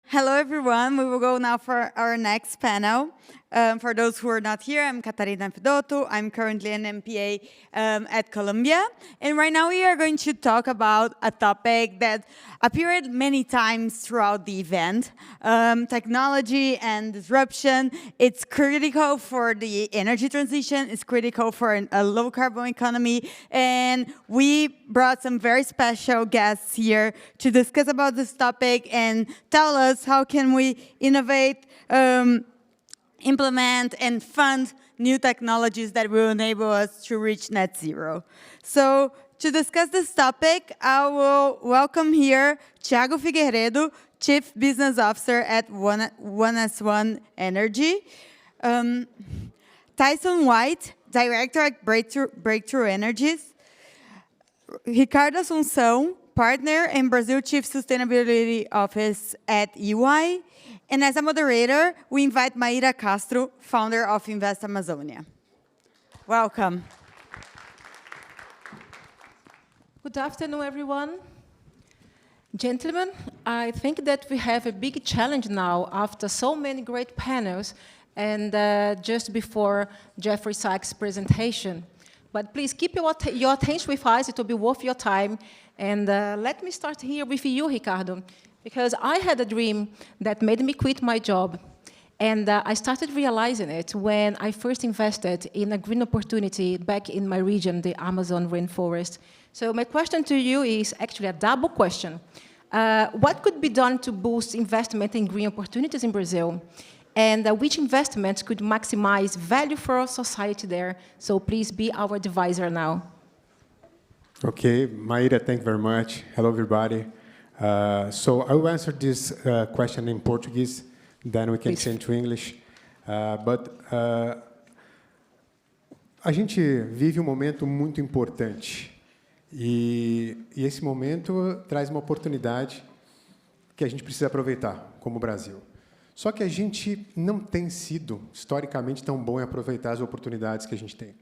Hello, everyone. We will go now for our next panel. For those who are not here, I'm Catarina Fidotto. I'm currently an MPA at Columbia. And right now we are going to talk about a topic that appeared many times throughout the event, technology and disruption. It's critical for the energy transition. It's critical for a low-carbon economy. And we brought some very special guests here to discuss about this topic and tell us how can we innovate, implement and fund new technologies that will enable us to reach net zero. So to discuss this topic, I will welcome here Thiago Figueiredo, Chief Business Officer at 1S1 Energy, Tyson White, Director at Breakthrough Energies, Ricardo Assumpção, Partner and Brazil Chief Sustainability Office at EY, and as a moderator, we invite Maíra Castro, founder of Invest Amazonia. Welcome. Good afternoon, everyone. Gentlemen, I think that we have a big challenge now after so many great panels and just before Jeffrey Sachs' presentation. But please keep your attention with us, it will be worth your time. And let me start here with you, Ricardo, because I had a dream that made me quit my job. And I started realizing it when I first invested in a green opportunity back in my region, the Amazon rainforest. So my question to you is actually a double question. What could be done to boost investment in green opportunities in Brazil? And which investments could maximize value for our society there? So please be our advisor now. Okay, Maíra, thank you very much. Hello, everybody. So I will answer this question in Portuguese, then we can change to English. A gente vive momento muito importante e esse momento traz uma oportunidade que a gente precisa aproveitar, como o Brasil. Só que a gente não tem sido, historicamente, tão bom em aproveitar as oportunidades que a gente tem.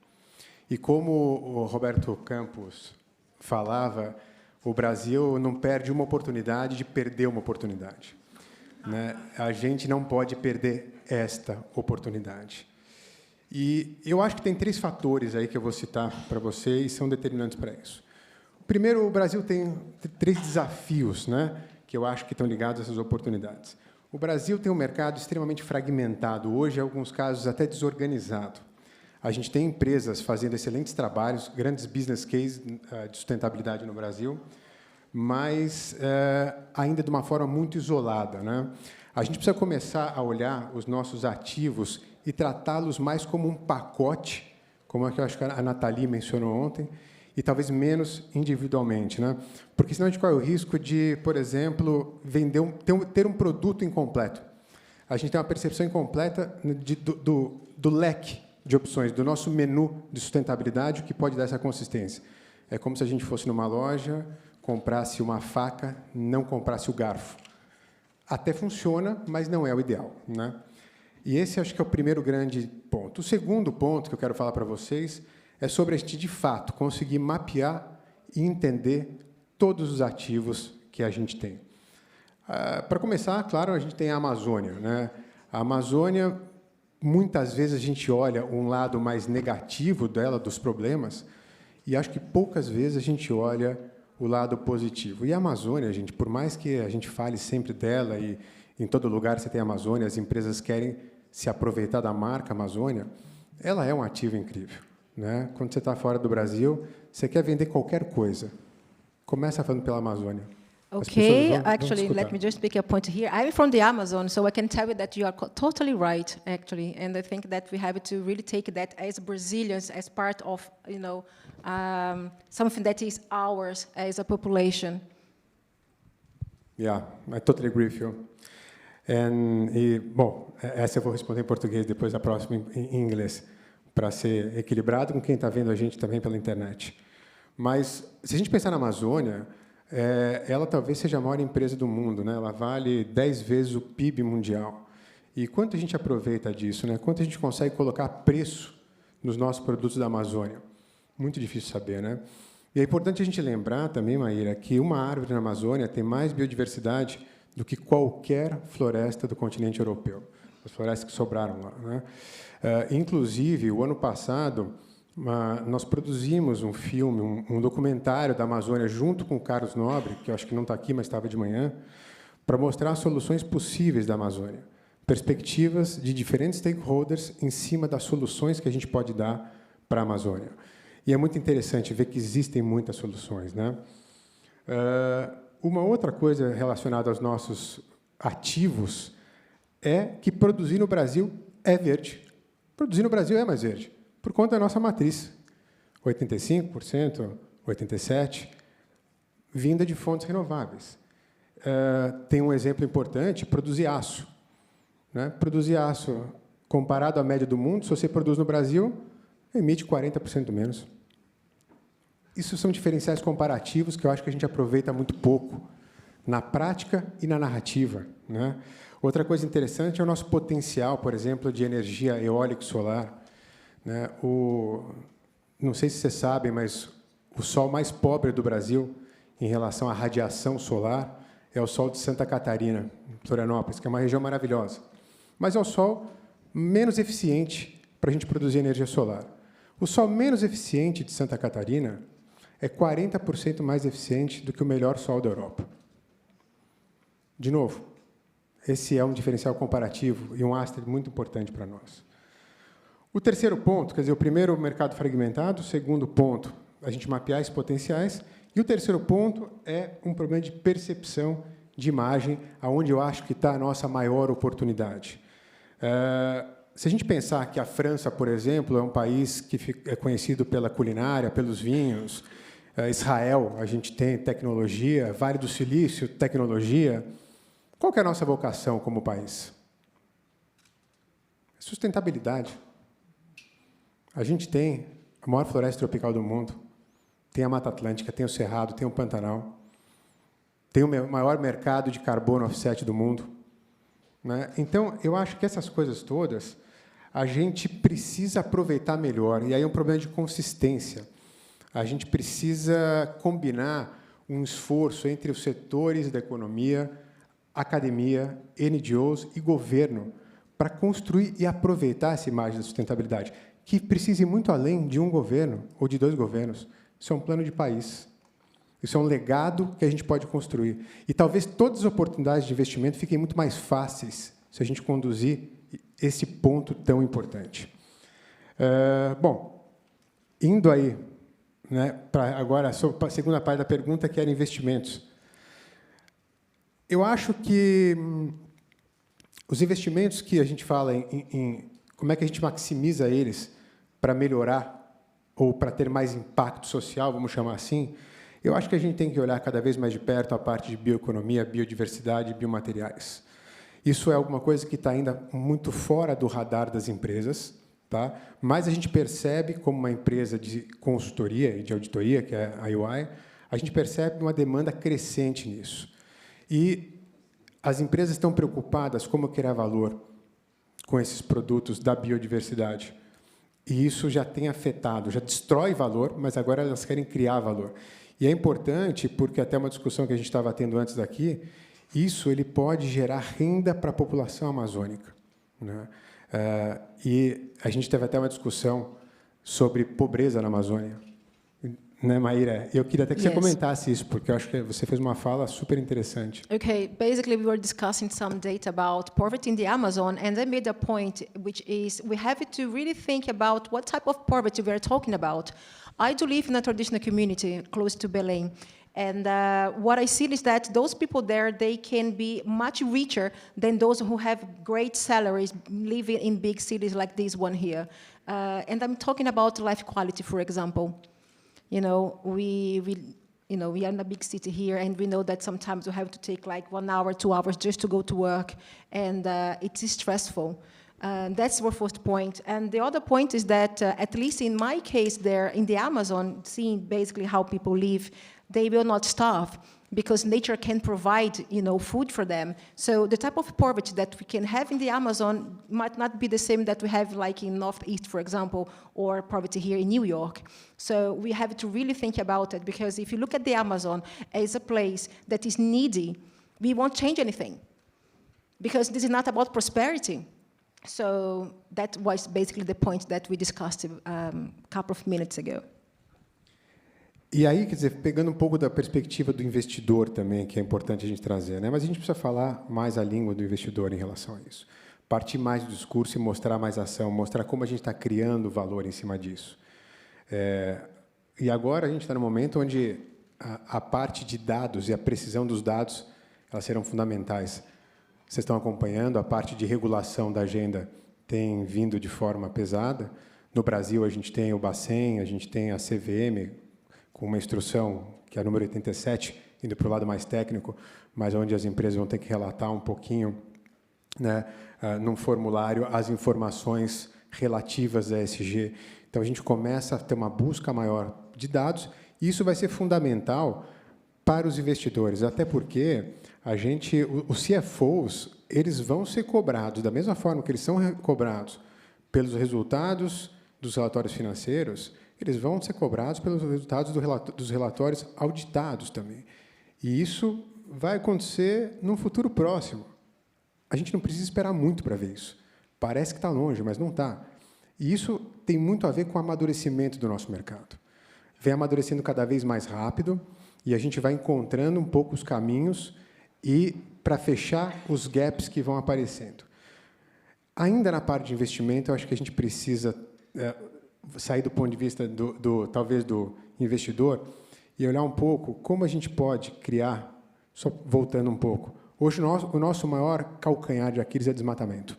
E como o Roberto Campos falava, o Brasil não perde uma oportunidade de perder uma oportunidade, né? A gente não pode perder esta oportunidade. E eu acho que tem 3 fatores aí que eu vou citar para vocês, são determinantes para isso. Primeiro, o Brasil tem 3 desafios, né, que eu acho que estão ligados a essas oportunidades. O Brasil tem um mercado extremamente fragmentado, hoje, em alguns casos, até desorganizado. A gente tem empresas fazendo excelentes trabalhos, grandes business cases de sustentabilidade no Brasil, mas ainda de uma forma muito isolada, né? A gente precisa começar a olhar os nossos ativos e tratá-los mais como um pacote, como é que eu acho que a Nathalie mencionou ontem, e talvez menos individualmente, né? Porque senão a gente corre o risco de, por exemplo, ter um produto incompleto. A gente tem uma percepção incompleta do leque de opções, do nosso menu de sustentabilidade, o que pode dar essa consistência. É como se a gente fosse numa loja, comprasse uma faca, não comprasse o garfo. Até funciona, mas não é o ideal, né? E esse acho que é o primeiro grande ponto. O segundo ponto que eu quero falar para vocês é sobre a gente, de fato, conseguir mapear e entender todos os ativos que a gente tem. Para começar, claro, a gente tem a Amazônia, né? A Amazônia, muitas vezes, a gente olha um lado mais negativo dela, dos problemas, e acho que poucas vezes a gente olha o lado positivo. E a Amazônia, gente, por mais que a gente fale sempre dela, e em todo lugar você tem a Amazônia, as empresas querem se aproveitar da marca Amazônia, ela é um ativo incrível, né? Quando você está fora do Brasil, você quer vender qualquer coisa. Começa falando pela Amazônia. Okay, actually, let me just make a point here. I'm from the Amazon, so I can tell you that you are totally right, actually. And I think that we have to really take that as Brazilians, as part of, you know, something that is ours as a population. Yeah, I totally agree with you. Bom, essa eu vou responder em português, depois a próxima em inglês, para ser equilibrado com quem está vendo a gente também pela internet. Mas, se a gente pensar na Amazônia, ela talvez seja a maior empresa do mundo, né? Ela vale 10 vezes o PIB mundial. E quanto a gente aproveita disso, né? Quanto a gente consegue colocar preço nos nossos produtos da Amazônia? Muito difícil saber, né? E é importante a gente lembrar também, Maíra, que uma árvore na Amazônia tem mais biodiversidade do que qualquer floresta do continente europeu, as florestas que sobraram lá, né? Inclusive, o ano passado, nós produzimos um filme, um documentário da Amazônia, junto com o Carlos Nobre, que eu acho que não está aqui, mas estava de manhã, para mostrar as soluções possíveis da Amazônia, perspectivas de diferentes stakeholders em cima das soluções que a gente pode dar para a Amazônia. E é muito interessante ver que existem muitas soluções, né? Uma outra coisa relacionada aos nossos ativos é que produzir no Brasil é verde. Produzir no Brasil é mais verde, por conta da nossa matriz. 85%, 87%, vinda de fontes renováveis. Tem um exemplo importante, produzir aço. Né? Produzir aço, comparado à média do mundo, se você produz no Brasil, emite 40% menos. Isso são diferenciais comparativos que eu acho que a gente aproveita muito pouco, na prática e na narrativa, né? Outra coisa interessante é o nosso potencial, por exemplo, de energia eólica e solar, né? Não sei se vocês sabem, mas o sol mais pobre do Brasil, em relação à radiação solar, é o sol de Santa Catarina, Florianópolis, que é uma região maravilhosa. Mas é o sol menos eficiente para a gente produzir energia solar. O sol menos eficiente de Santa Catarina é 40% mais eficiente do que o melhor sol da Europa. De novo, esse é um diferencial comparativo e um astro muito importante para nós. O terceiro ponto, quer dizer, o primeiro, o mercado fragmentado, o segundo ponto, a gente mapear esses potenciais, e o terceiro ponto é um problema de percepção de imagem, aonde eu acho que está a nossa maior oportunidade. Se a gente pensar que a França, por exemplo, é um país que é conhecido pela culinária, pelos vinhos, Israel, a gente tem tecnologia, Vale do Silício, tecnologia. Qual que é a nossa vocação como país? Sustentabilidade. A gente tem a maior floresta tropical do mundo, tem a Mata Atlântica, tem o Cerrado, tem o Pantanal, tem o maior mercado de carbono offset do mundo, né? Então, eu acho que essas coisas todas a gente precisa aproveitar melhor, e aí é um problema de consistência. A gente precisa combinar um esforço entre os setores da economia, academia, NGOs e governo para construir e aproveitar essa imagem da sustentabilidade, que precisa ir muito além de um governo ou de dois governos. Isso é um plano de país. Isso é um legado que a gente pode construir. E talvez todas as oportunidades de investimento fiquem muito mais fáceis se a gente conduzir esse ponto tão importante. Bom, indo aí, né, para agora a segunda parte da pergunta, que era investimentos. Eu acho que os investimentos que a gente fala em como é que a gente maximiza eles para melhorar ou para ter mais impacto social, vamos chamar assim, eu acho que a gente tem que olhar cada vez mais de perto a parte de bioeconomia, biodiversidade e biomateriais. Isso é alguma coisa que está ainda muito fora do radar das empresas, tá? Mas a gente percebe, como uma empresa de consultoria e de auditoria, que é a UI, a gente percebe uma demanda crescente nisso. E as empresas estão preocupadas como criar valor com esses produtos da biodiversidade. E isso já tem afetado, já destrói valor, mas agora elas querem criar valor. E é importante, porque até uma discussão que a gente estava tendo antes daqui, isso ele pode gerar renda para a população amazônica, né? E a gente teve até uma discussão sobre pobreza na Amazônia, né, Maíra? Eu queria até que você comentasse isso, porque eu acho que você fez uma fala super interessante. Okay, basically we were discussing some data about poverty in the Amazon, and I made a point, which is we have to really think about what type of poverty we are talking about. I do live in a traditional community close to Belém, and what I see is that those people there, they can be much richer than those who have great salaries living in big cities like this one here. And I'm talking about life quality, for example. You know, we are in a big city here, and we know that sometimes we have to take like 1 hour, 2 hours just to go to work, and it's stressful. That's our first point. And the other point is that, at least in my case there in the Amazon, seeing basically how people live, they will not starve because nature can provide, food for them. So the type of poverty that we can have in the Amazon might not be the same that we have like in Northeast, for example, or poverty here in New York. So we have to really think about it, because if you look at the Amazon as a place that is needy, we won't change anything, because this is not about prosperity. So that was basically the point that we discussed a couple of minutes ago. E aí, quer dizer, pegando um pouco da perspectiva do investidor também, que é importante a gente trazer, né? Mas a gente precisa falar mais a língua do investidor em relação a isso. Partir mais do discurso e mostrar mais ação, mostrar como a gente está criando valor em cima disso. E agora a gente está no momento onde a parte de dados e a precisão dos dados, elas serão fundamentais. Vocês estão acompanhando, a parte de regulação da agenda tem vindo de forma pesada. No Brasil, a gente tem o Bacen, a gente tem a CVM, com uma instrução, que é a número 87, indo para o lado mais técnico, mas onde as empresas vão ter que relatar um pouquinho, né, num formulário, as informações relativas a ESG. Então, a gente começa a ter uma busca maior de dados, e isso vai ser fundamental para os investidores, até porque os CFOs, eles vão ser cobrados, da mesma forma que eles são cobrados pelos resultados dos relatórios financeiros, eles vão ser cobrados pelos resultados dos relatórios auditados também. E isso vai acontecer num futuro próximo. A gente não precisa esperar muito para ver isso. Parece que está longe, mas não está. E isso tem muito a ver com o amadurecimento do nosso mercado. Vem amadurecendo cada vez mais rápido, e a gente vai encontrando um pouco os caminhos e para fechar os gaps que vão aparecendo. Ainda na parte de investimento, eu acho que a gente precisa sair do ponto de vista talvez do investidor e olhar um pouco como a gente pode criar, só voltando um pouco. Hoje, o nosso maior calcanhar de Aquiles é desmatamento.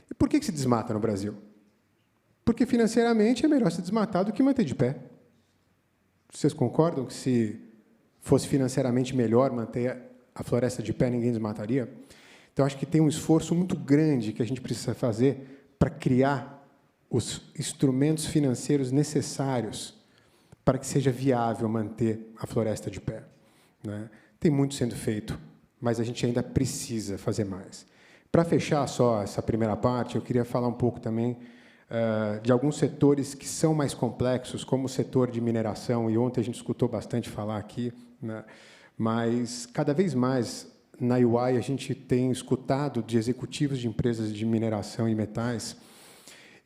E por que se desmata no Brasil? Porque, financeiramente, é melhor se desmatar do que manter de pé. Vocês concordam que, se fosse financeiramente melhor manter a floresta de pé, ninguém desmataria? Então, acho que tem um esforço muito grande que a gente precisa fazer para criar os instrumentos financeiros necessários para que seja viável manter a floresta de pé, né? Tem muito sendo feito, mas a gente ainda precisa fazer mais. Para fechar só essa primeira parte, eu queria falar um pouco também de alguns setores que são mais complexos, como o setor de mineração, e ontem a gente escutou bastante falar aqui, né? Mas, cada vez mais, na UI, a gente tem escutado de executivos de empresas de mineração e metais,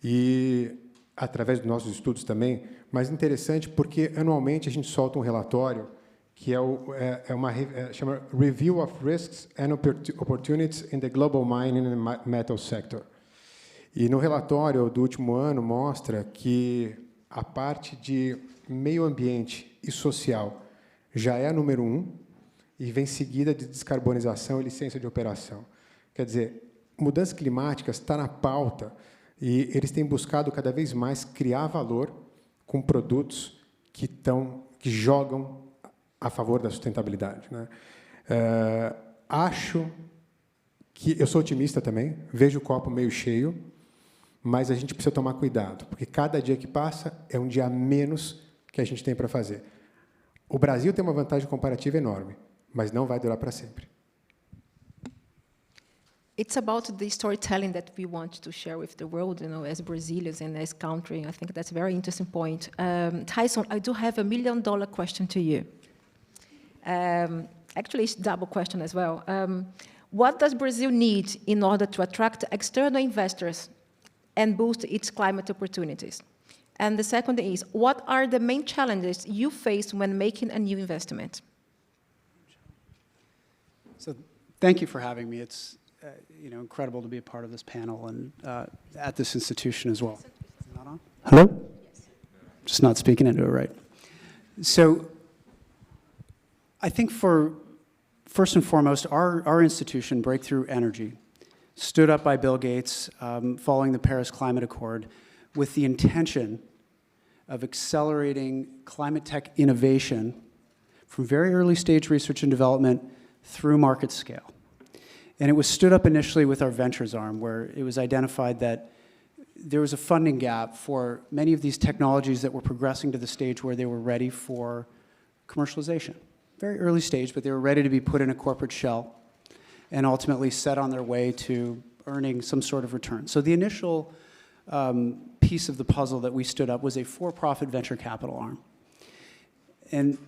e através dos nossos estudos também, mas interessante porque, anualmente, a gente solta um relatório que chama Review of Risks and Opportunities in the Global Mining and Metal Sector. E, no relatório do último ano, mostra que a parte de meio ambiente e social já é a número 1, e vem seguida de descarbonização e licença de operação. Quer dizer, mudanças climáticas está na pauta, e eles têm buscado cada vez mais criar valor com produtos que jogam a favor da sustentabilidade, né? Acho que eu sou otimista também, vejo o copo meio cheio, mas a gente precisa tomar cuidado, porque cada dia que passa é um dia a menos que a gente tem para fazer. O Brasil tem uma vantagem comparativa enorme, mas não vai durar para sempre. It's about the storytelling that we want to share with the world, as Brazilians and as country. I think that's a very interesting point. Tyson, I do have $1 million question to you. Actually, it's a double question as well. What does Brazil need in order to attract external investors and boost its climate opportunities? And the second is, what are the main challenges you face when making a new investment? So, thank you for having me. It's incredible to be a part of this panel and at this institution as well. Is it not on? Hello? Yes. Just not speaking into it right. So, I think first and foremost, our institution, Breakthrough Energy, stood up by Bill Gates following the Paris Climate Accord with the intention of accelerating climate tech innovation from very early stage research and development through market scale. And it was stood up initially with our ventures arm, where it was identified that there was a funding gap for many of these technologies that were progressing to the stage where they were ready for commercialization. Very early stage, but they were ready to be put in a corporate shell and ultimately set on their way to earning some sort of return. So the initial piece of the puzzle that we stood up was a for-profit venture capital arm. And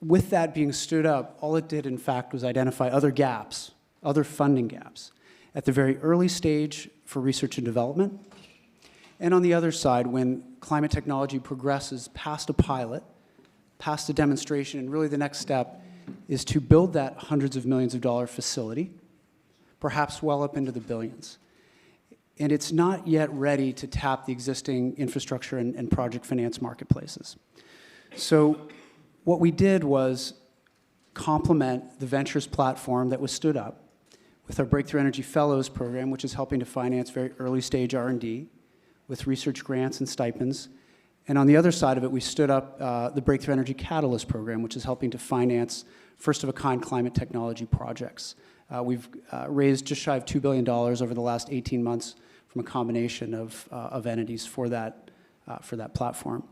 with that being stood up, all it did, in fact, was identify other gaps, other funding gaps, at the very early stage for research and development, and on the other side, when climate technology progresses past a pilot, past a demonstration, and really the next step is to build that hundreds of millions of dollar facility, perhaps well up into the billions. And it's not yet ready to tap the existing infrastructure and project finance marketplaces. So what we did was complement the ventures platform that was stood up with our Breakthrough Energy Fellows program, which is helping to finance very early stage R&D with research grants and stipends. And on the other side of it, we stood up the Breakthrough Energy Catalyst program, which is helping to finance first-of-a-kind climate technology projects. We've raised just shy of $2 billion over the last 18 months from a combination of entities for that platform.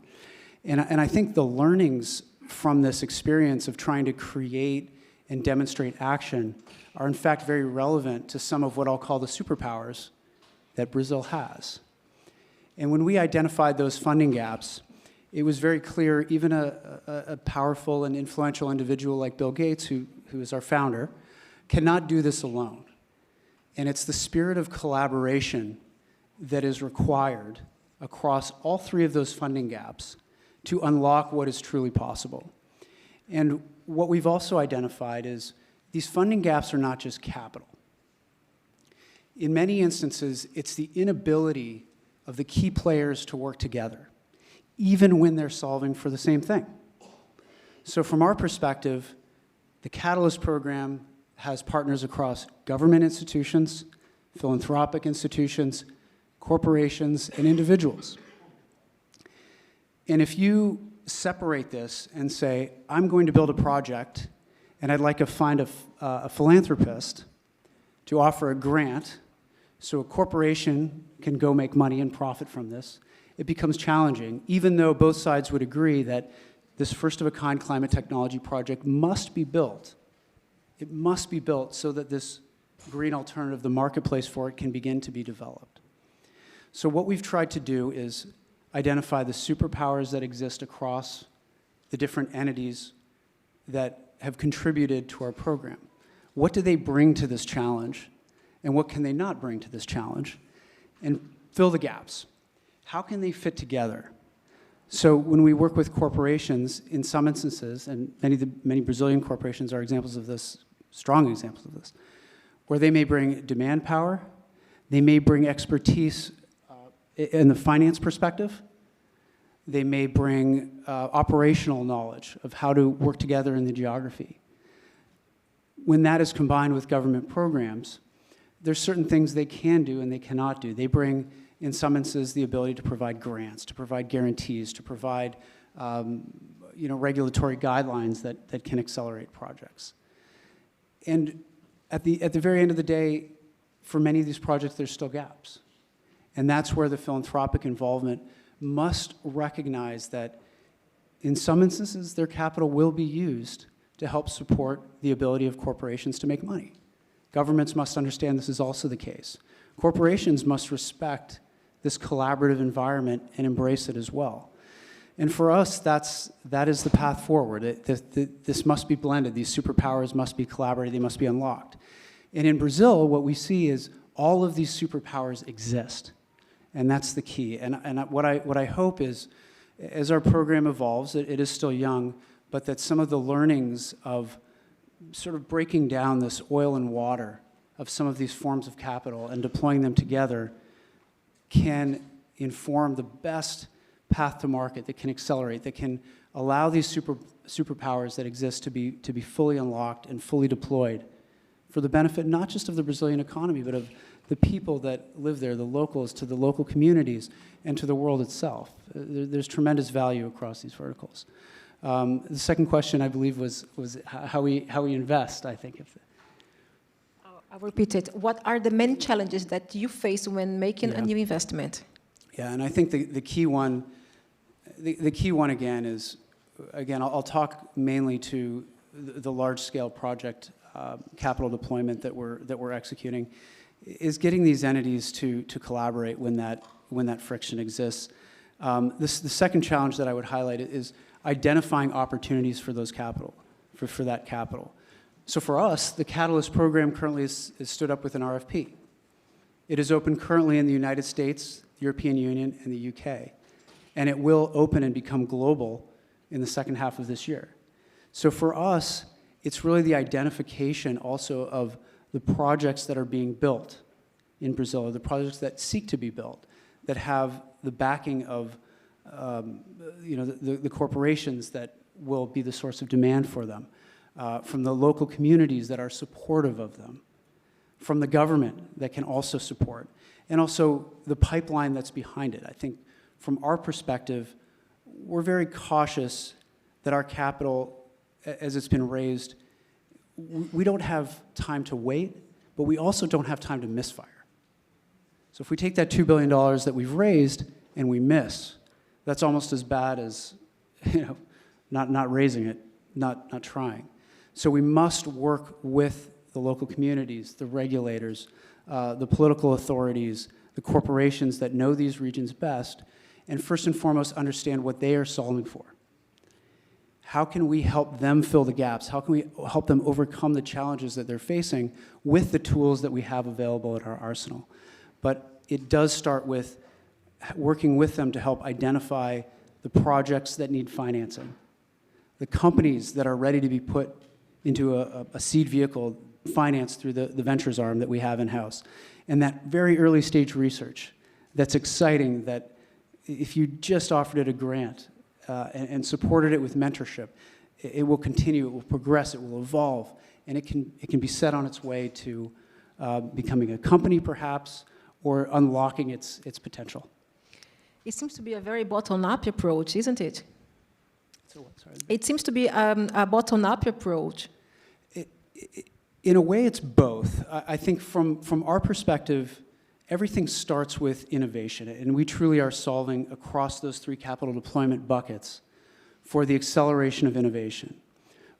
And I think the learnings from this experience of trying to create and demonstrate action are in fact very relevant to some of what I'll call the superpowers that Brazil has. And when we identified those funding gaps, it was very clear even a powerful and influential individual like Bill Gates, who is our founder, cannot do this alone. And it's the spirit of collaboration that is required across all three of those funding gaps to unlock what is truly possible. And what we've also identified is these funding gaps are not just capital. In many instances, it's the inability of the key players to work together, even when they're solving for the same thing. So from our perspective, the Catalyst program has partners across government institutions, philanthropic institutions, corporations, and individuals. And if you separate this and say, I'm going to build a project, and I'd like to find a philanthropist to offer a grant so a corporation can go make money and profit from this, it becomes challenging, even though both sides would agree that this first-of-a-kind climate technology project must be built. It must be built so that this green alternative, the marketplace for it, can begin to be developed. So what we've tried to do is identify the superpowers that exist across the different entities that have contributed to our program. What do they bring to this challenge, and what can they not bring to this challenge? And fill the gaps. How can they fit together? So when we work with corporations, in some instances, and many Brazilian corporations are examples of this, strong examples of this, where they may bring demand power, they may bring expertise in the finance perspective, they may bring operational knowledge of how to work together in the geography. When that is combined with government programs, there's certain things they can do and they cannot do. They bring, in some instances, the ability to provide grants, to provide guarantees, to provide regulatory guidelines that can accelerate projects. And at the very end of the day, for many of these projects, there's still gaps. And that's where the philanthropic involvement must recognize that in some instances, their capital will be used to help support the ability of corporations to make money. Governments must understand this is also the case. Corporations must respect this collaborative environment and embrace it as well. And for us, that is the path forward. This must be blended. These superpowers must be collaborated. They must be unlocked. And in Brazil, what we see is all of these superpowers exist. And that's the key. And what I hope is, as our program evolves, it is still young, but that some of the learnings of sort of breaking down this oil and water of some of these forms of capital and deploying them together can inform the best path to market that can accelerate, that can allow these superpowers that exist to be fully unlocked and fully deployed for the benefit not just of the Brazilian economy, but of the people that live there, the locals, to the local communities, and to the world itself. There's tremendous value across these verticals. The second question, I believe, was how we invest, I think. I'll repeat it. What are the main challenges that you face when making a new investment? Yeah, and I think the key one again is, I'll talk mainly to the large-scale project capital deployment that we're executing, is getting these entities to collaborate when that friction exists. The second challenge that I would highlight is identifying opportunities for those capital, for that capital. So for us, the Catalyst program currently is stood up with an RFP. It is open currently in the United States, the European Union, and the UK. And it will open and become global in the second half of this year. So for us, it's really the identification also of the projects that are being built in Brazil, or the projects that seek to be built, that have the backing of the corporations that will be the source of demand for them, from the local communities that are supportive of them, from the government that can also support, and also the pipeline that's behind it. I think from our perspective, we're very cautious that our capital, as it's been raised, we don't have time to wait, but we also don't have time to misfire. So if we take that $2 billion that we've raised and we miss, that's almost as bad as not raising it, not trying. So we must work with the local communities, the regulators, the political authorities, the corporations that know these regions best, and first and foremost understand what they are solving for. How can we help them fill the gaps? How can we help them overcome the challenges that they're facing with the tools that we have available at our arsenal? But it does start with working with them to help identify the projects that need financing, the companies that are ready to be put into a seed vehicle financed through the ventures arm that we have in-house, and that very early stage research that's exciting, that if you just offered it a grant and supported it with mentorship, it will continue, it will progress, it will evolve, and it can be set on its way to becoming a company perhaps, or unlocking its potential. It seems to be a very bottom-up approach, isn't it? So what, sorry? It seems to be a bottom-up approach. In a way, it's both. I think from our perspective, everything starts with innovation, and we truly are solving across those three capital deployment buckets for the acceleration of innovation.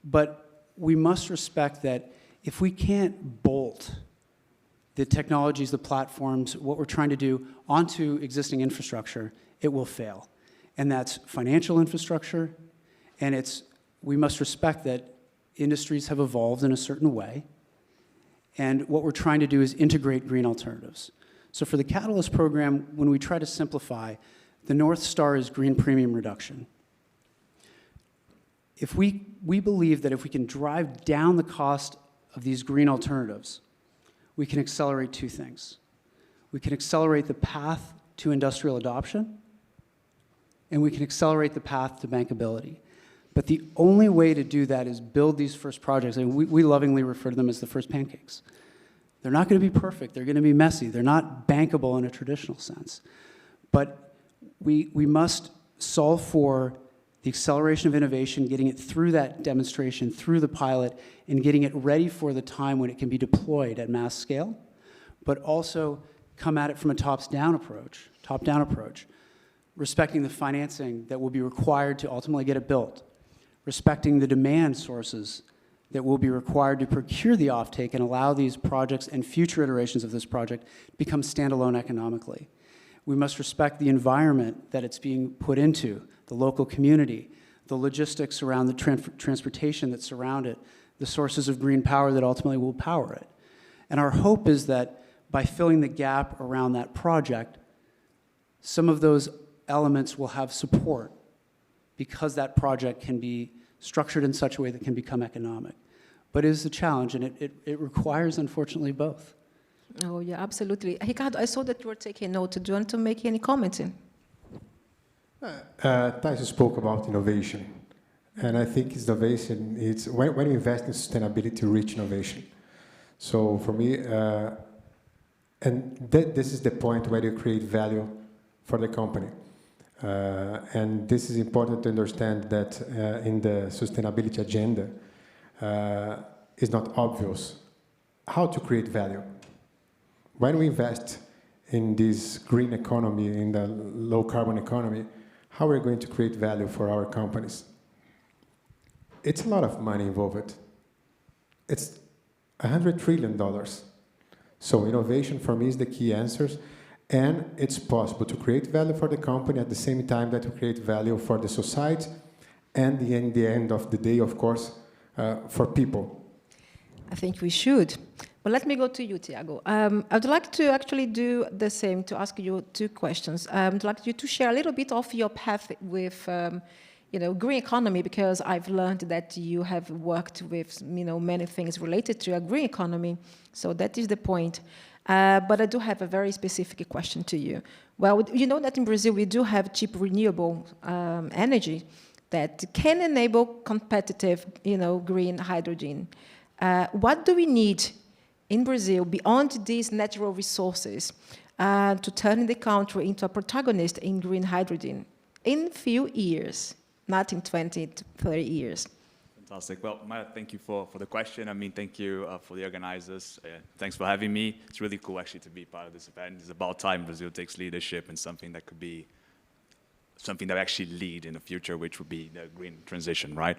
But we must respect that if we can't bolt the technologies, the platforms, what we're trying to do onto existing infrastructure, it will fail. And that's financial infrastructure, and we must respect that industries have evolved in a certain way, and what we're trying to do is integrate green alternatives. So for the Catalyst program, when we try to simplify, the North Star is green premium reduction. If we believe that if we can drive down the cost of these green alternatives, we can accelerate two things. We can accelerate the path to industrial adoption, and we can accelerate the path to bankability. But the only way to do that is build these first projects, and we lovingly refer to them as the first pancakes. They're not going to be perfect. They're going to be messy. They're not bankable in a traditional sense. But we must solve for the acceleration of innovation, getting it through that demonstration, through the pilot, and getting it ready for the time when it can be deployed at mass scale, but also come at it from a top-down approach, respecting the financing that will be required to ultimately get it built, respecting the demand sources that will be required to procure the offtake and allow these projects and future iterations of this project become standalone economically. We must respect the environment that it's being put into, the local community, the logistics around the transportation that surround it, the sources of green power that ultimately will power it. And our hope is that by filling the gap around that project, some of those elements will have support because that project can be structured in such a way that can become economic. But it is a challenge, and it requires, unfortunately, both. Oh, yeah, absolutely. Ricardo, I saw that you were taking note. Do you want to make any comments? Tyson spoke about innovation, and I think innovation, it's when you invest in sustainability, you reach innovation. So for me, this is the point where you create value for the company. And this is important to understand that in the sustainability agenda, it's not obvious how to create value. When we invest in this green economy, in the low carbon economy, how are we going to create value for our companies? It's a lot of money involved. It's $100 trillion. So innovation for me is the key answers. And it's possible to create value for the company at the same time that we create value for the society and in the end of the day, of course, for people. I think we should. But let me go to you, Thiago. I'd like to actually do the same, to ask you two questions. I'd like you to share a little bit of your path with green economy, because I've learned that you have worked with many things related to a green economy. So that is the point. But I do have a very specific question to you. Well, you know that in Brazil we do have cheap renewable energy that can enable competitive, green hydrogen. What do we need in Brazil beyond these natural resources to turn the country into a protagonist in green hydrogen in few years, not in 20 to 30 years? Fantastic. Well, Maya, thank you for the question. I mean, thank you for the organizers. Thanks for having me. It's really cool actually to be part of this event. It's about time Brazil takes leadership in something that could be something that we actually lead in the future, which would be the green transition, right?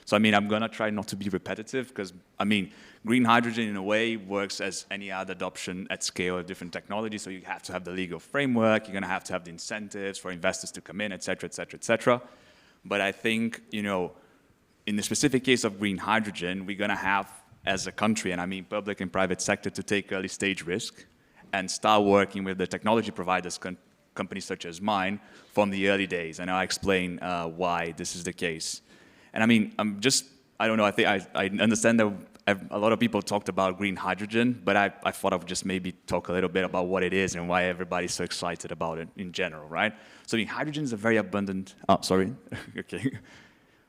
So, I mean, I'm going to try not to be repetitive because, I mean, green hydrogen in a way works as any other adoption at scale of different technologies. So you have to have the legal framework. You're going to have the incentives for investors to come in, et cetera, et cetera, et cetera. But I think, in the specific case of green hydrogen, we're going to have, as a country, and I mean public and private sector, to take early stage risk and start working with the technology providers, companies such as mine, from the early days. And I'll explain why this is the case. And I mean, I don't know, I think I understand that a lot of people talked about green hydrogen, but I thought I would just maybe talk a little bit about what it is and why everybody's so excited about it in general, right? So I mean, hydrogen is a very abundant, okay.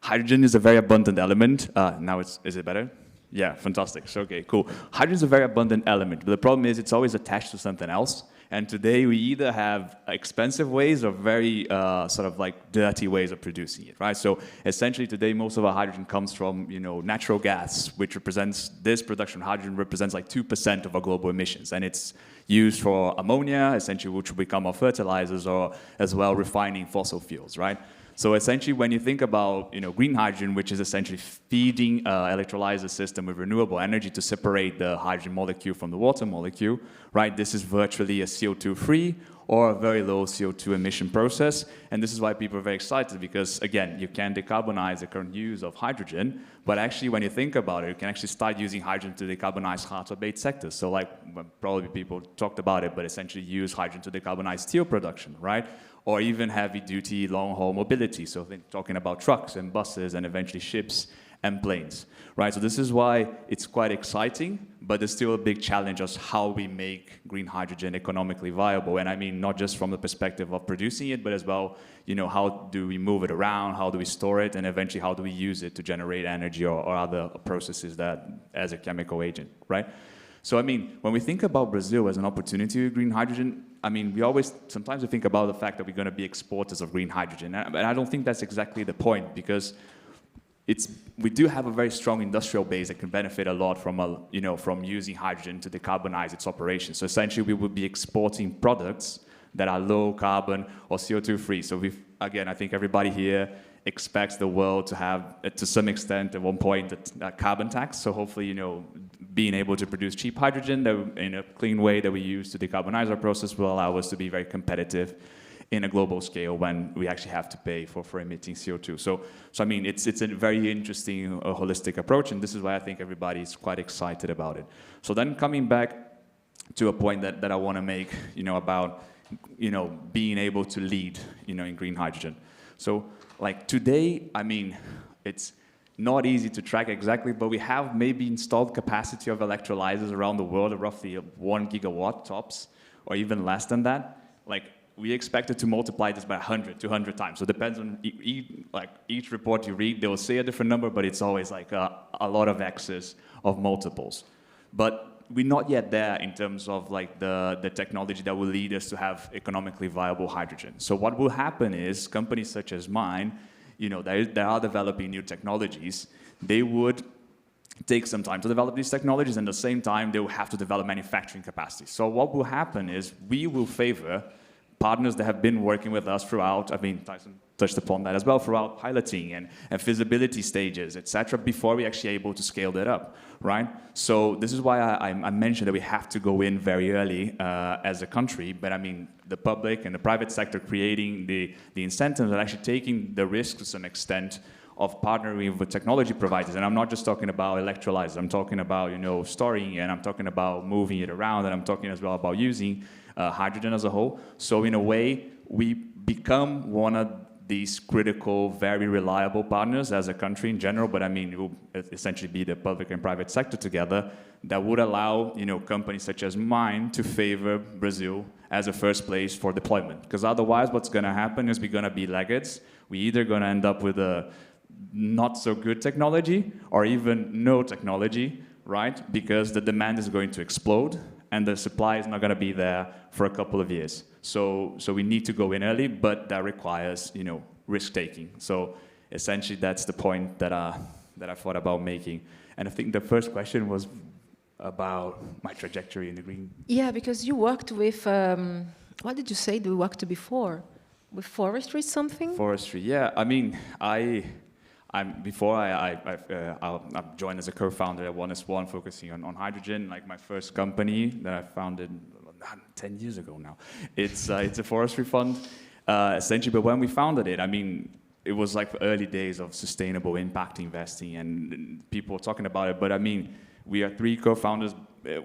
Hydrogen is a very abundant element. Now is it better? Yeah, fantastic. So, okay, cool. Hydrogen is a very abundant element, but the problem is it's always attached to something else. And today we either have expensive ways or very sort of like dirty ways of producing it, right? So essentially today most of our hydrogen comes from, natural gas, which represents, this production of hydrogen represents like 2% of our global emissions. And it's used for ammonia, essentially, which will become our fertilizers, or as well refining fossil fuels, right? So essentially, when you think about green hydrogen, which is essentially feeding electrolyzer system with renewable energy to separate the hydrogen molecule from the water molecule, right? This is virtually a CO2-free or a very low CO2 emission process. And this is why people are very excited because, again, you can decarbonize the current use of hydrogen, but actually when you think about it, you can actually start using hydrogen to decarbonize hard-to-abate sectors. So like, probably people talked about it, but essentially use hydrogen to decarbonize steel production, right? Or even heavy-duty, long-haul mobility. So talking about trucks and buses and eventually ships and planes, right? So this is why it's quite exciting, but there's still a big challenge of how we make green hydrogen economically viable. And I mean, not just from the perspective of producing it, but as well, how do we move it around? How do we store it? And eventually, how do we use it to generate energy or other processes that as a chemical agent, right? So, I mean, when we think about Brazil as an opportunity with green hydrogen, I mean, sometimes we think about the fact that we're going to be exporters of green hydrogen. But I don't think that's exactly the point because we do have a very strong industrial base that can benefit a lot from, from using hydrogen to decarbonize its operations. So essentially, we would be exporting products that are low carbon or CO2 free. So again, I think everybody here expects the world to have, to some extent, at one point, a carbon tax. So hopefully, being able to produce cheap hydrogen in a clean way that we use to decarbonize our process will allow us to be very competitive in a global scale when we actually have to pay for emitting CO2. So I mean, it's a very interesting holistic approach, and this is why I think everybody is quite excited about it. So then coming back to a point that I want to make, about, being able to lead, in green hydrogen. So like today, I mean, it's not easy to track exactly, but we have maybe installed capacity of electrolyzers around the world of roughly 1 gigawatt tops, or even less than that. Like, we expected to multiply this by 100, 200 times. So it depends on each report you read, they will say a different number, but it's always like a lot of X's of multiples. But we're not yet there in terms of like the technology that will lead us to have economically viable hydrogen. So what will happen is companies such as mine, they are developing new technologies. They would take some time to develop these technologies, and at the same time, they will have to develop manufacturing capacity. So what will happen is we will favor partners that have been working with us throughout, I mean, Tyson touched upon that as well, throughout piloting and feasibility stages, et cetera, before we're actually able to scale that up, right? So this is why I mentioned that we have to go in very early as a country, but I mean, the public and the private sector creating the incentives and actually taking the risk to some extent of partnering with technology providers. And I'm not just talking about electrolyzers. I'm talking about, storing, and I'm talking about moving it around, and I'm talking as well about using hydrogen as a whole. So in a way, we become one of these critical, very reliable partners as a country in general, but I mean, it will essentially be the public and private sector together that would allow, companies such as mine to favor Brazil as a first place for deployment. Because otherwise, what's going to happen is we're going to be laggards. We're either going to end up with a not so good technology or even no technology, right? Because the demand is going to explode and the supply is not going to be there for a couple of years. So we need to go in early, but that requires, risk-taking. So essentially, that's the point that I thought about making. And I think the first question was about my trajectory in the green. Yeah, because you worked with, what did you say you worked before? With forestry something? Forestry, yeah. I mean, I joined as a co-founder at 1S1, focusing on hydrogen, like my first company that I founded 10 years ago now. It's a forestry fund, essentially. But when we founded it, I mean, it was like early days of sustainable impact investing, and people were talking about it. But I mean, we are 3 co-founders.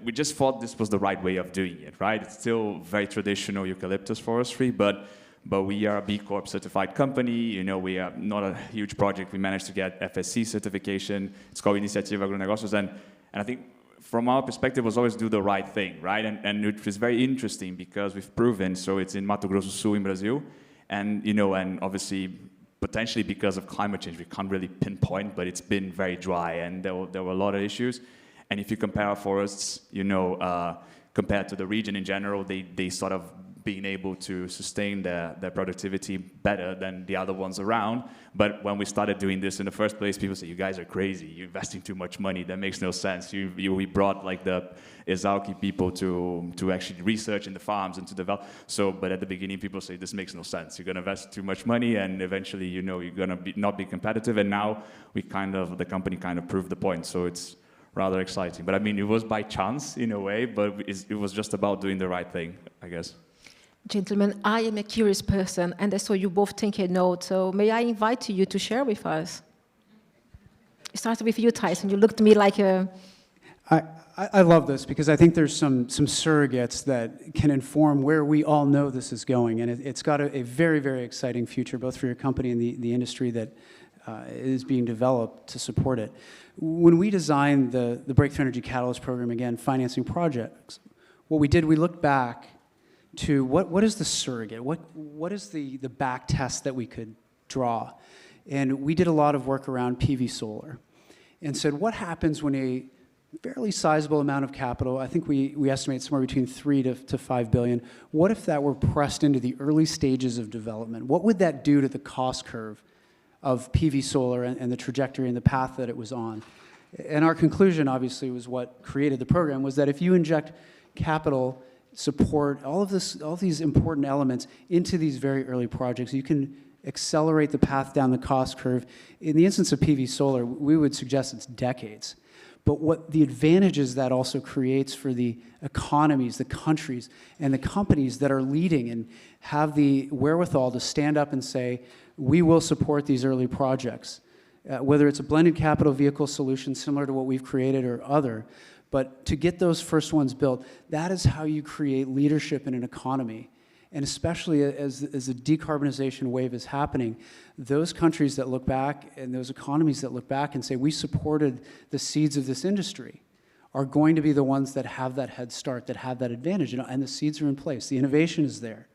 We just thought this was the right way of doing it, right? It's still very traditional eucalyptus forestry, but we are a B Corp certified company. We are not a huge project. We managed to get FSC certification. It's called Iniciativa Agronegócios, and I think from our perspective was always do the right thing, right? And it was very interesting because we've proven. So it's in Mato Grosso do Sul in Brazil, and and obviously potentially because of climate change, we can't really pinpoint, but it's been very dry, and there were a lot of issues. And if you compare our forests, compared to the region in general, they sort of being able to sustain their productivity better than the other ones around. But when we started doing this in the first place, people say, you guys are crazy, you're investing too much money, that makes no sense. We brought like the Exalc people to actually research in the farms and to develop. But at the beginning, people say, this makes no sense. You're gonna invest too much money and eventually, you're gonna not be competitive. And now the company kind of proved the point. So it's rather exciting. But I mean, it was by chance in a way, but it was just about doing the right thing, I guess. Gentlemen, I am a curious person, and I saw you both take a note, so may I invite you to share with us? It started with you, Tyson. You looked at me like a... I love this because I think there's some surrogates that can inform where we all know this is going, and it's got a very, very exciting future, both for your company and the industry that is being developed to support it. When we designed the Breakthrough Energy Catalyst Program, again, financing projects, what we did, we looked back to what is the surrogate? What is the back test that we could draw? And we did a lot of work around PV solar and said, what happens when a fairly sizable amount of capital, I think we estimate somewhere between 3 to 5 billion, what if that were pressed into the early stages of development? What would that do to the cost curve of PV solar and the trajectory and the path that it was on? And our conclusion, obviously, was what created the program, was that if you inject capital, support, all these important elements into these very early projects, you can accelerate the path down the cost curve. In the instance of PV solar, we would suggest it's decades. But what the advantages that also creates for the economies, the countries, and the companies that are leading and have the wherewithal to stand up and say, we will support these early projects, whether it's a blended capital vehicle solution similar to what we've created or other. But to get those first ones built, that is how you create leadership in an economy. And especially as the decarbonization wave is happening, those countries that look back and those economies that look back and say, we supported the seeds of this industry, are going to be the ones that have that head start, that have that advantage. And the seeds are in place. The innovation is there.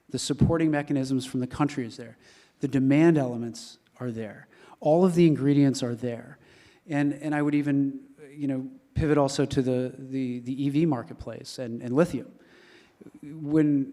The supporting mechanisms from the country is there. The demand elements are there. All of the ingredients are there. And I would even, pivot also to the EV marketplace and lithium. When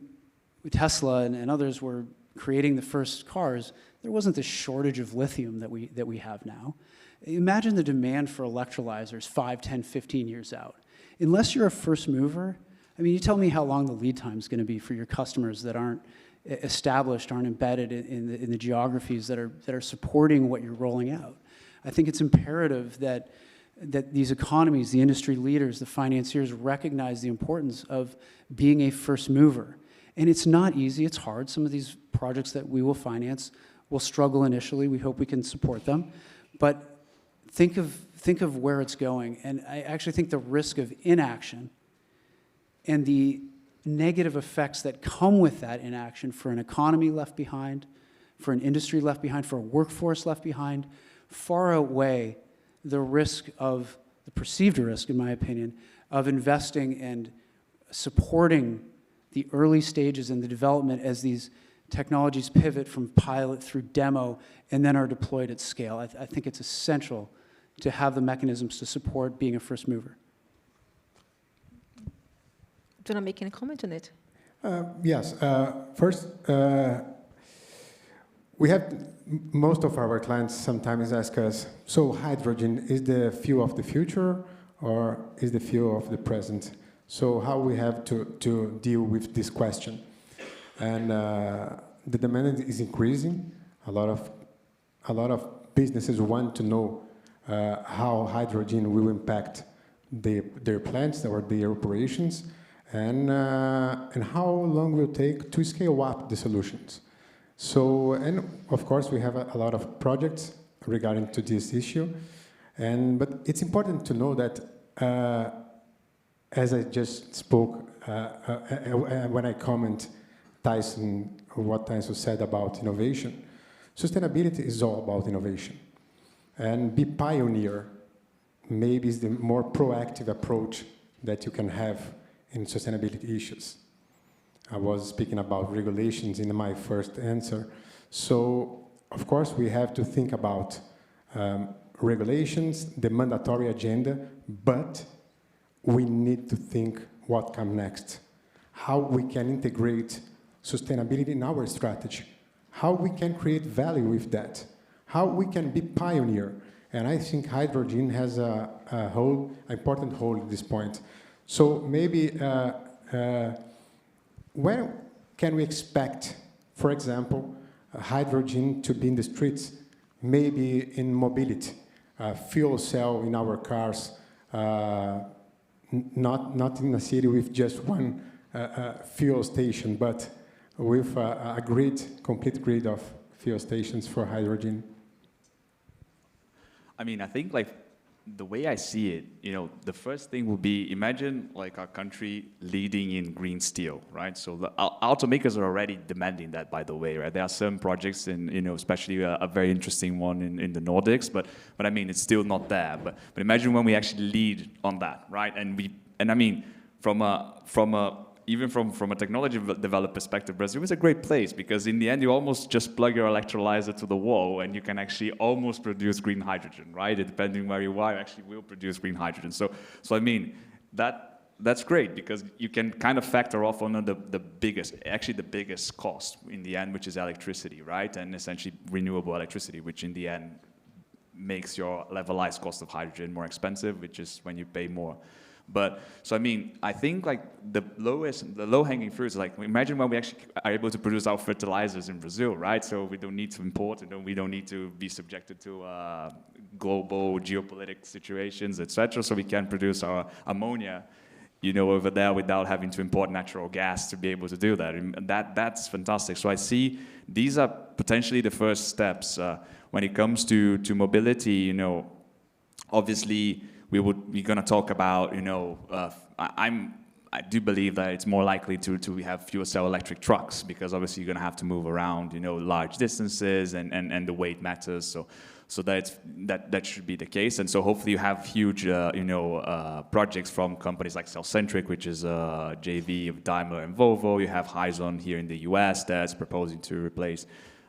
Tesla and others were creating the first cars, there wasn't the shortage of lithium that we have now. Imagine the demand for electrolyzers 5, 10, 15 years out. Unless you're a first mover, I mean, you tell me how long the lead time is going to be for your customers that aren't established, aren't embedded in the geographies that are supporting what you're rolling out. I think it's imperative that these economies, the industry leaders, the financiers recognize the importance of being a first mover. And it's not easy, it's hard. Some of these projects that we will finance will struggle initially. We hope we can support them. But think of where it's going. And I actually think the risk of inaction and the negative effects that come with that inaction for an economy left behind, for an industry left behind, for a workforce left behind, far outweigh the risk of, the perceived risk, in my opinion, of investing and supporting the early stages in the development as these technologies pivot from pilot through demo and then are deployed at scale. I think it's essential to have the mechanisms to support being a first mover. Do you want to make any comment on it? Yes. First, we have most of our clients sometimes ask us, so hydrogen is the fuel of the future or is the fuel of the present? So how we have to deal with this question? And the demand is increasing. A lot of businesses want to know how hydrogen will impact their plants or their operations, and how long will it take to scale up the solutions. So, and of course, we have a lot of projects regarding to this issue, but it's important to know that, as I just spoke, when I comment what Tyson said about innovation, sustainability is all about innovation. And be pioneer maybe is the more proactive approach that you can have in sustainability issues. I was speaking about regulations in my first answer. So, of course, we have to think about regulations, the mandatory agenda, but we need to think what comes next, how we can integrate sustainability in our strategy, how we can create value with that, how we can be pioneer. And I think hydrogen has an important role at this point. So maybe when can we expect, for example, hydrogen to be in the streets, maybe in mobility, fuel cell in our cars, not in a city with just one fuel station, but with a complete grid of fuel stations for hydrogen? I mean, I think like the way I see it, the first thing would be, imagine like our country leading in green steel, right? So the automakers are already demanding that, by the way, right? There are some projects in, especially a very interesting one in the Nordics, but I mean, it's still not there. But imagine when we actually lead on that, right? And I mean, even from a technology developed perspective, Brazil is a great place because in the end, you almost just plug your electrolyzer to the wall and you can actually almost produce green hydrogen, right? Depending where you are, you actually will produce green hydrogen. So I mean, that's great because you can kind of factor off on the biggest cost in the end, which is electricity, right? And essentially renewable electricity, which in the end makes your levelized cost of hydrogen more expensive, which is when you pay more. But, so I mean, I think like the low-hanging fruits, like imagine when we actually are able to produce our fertilizers in Brazil, right? So we don't need to import, and we don't need to be subjected to global geopolitical situations, etc. So we can produce our ammonia, over there without having to import natural gas to be able to do that. And that's fantastic. So I see these are potentially the first steps when it comes to mobility. Obviously, we're going to talk about, I do believe that it's more likely to have fuel cell electric trucks because obviously you're going to have to move around, large distances and the weight matters. So that should be the case. And so hopefully you have huge, projects from companies like Cellcentric, which is a JV of Daimler and Volvo. You have Tyson here in the US that's proposing to replace,